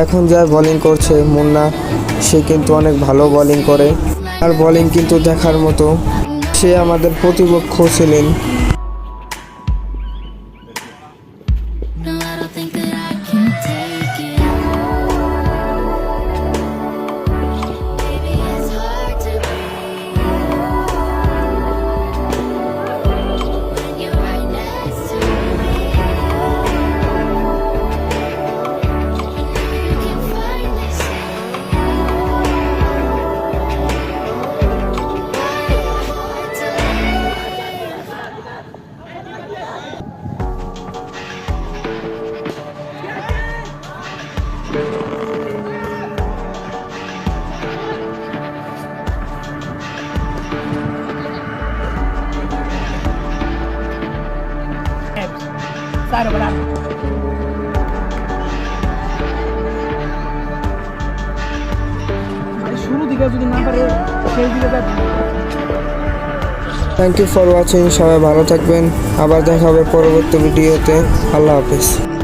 এখন যা বোলিং করছে মুন্না, সে কিন্তু অনেক ভালো বোলিং করে। আর বোলিং কিন্তু দেখার মতো। সে আমাদের প্রতিপক্ষ ছিলেন। Thank you for watching. সবাই ভালো থাকবেন। আবার দেখা হবে পরবর্তী ভিডিওতে। আল্লাহ হাফেজ।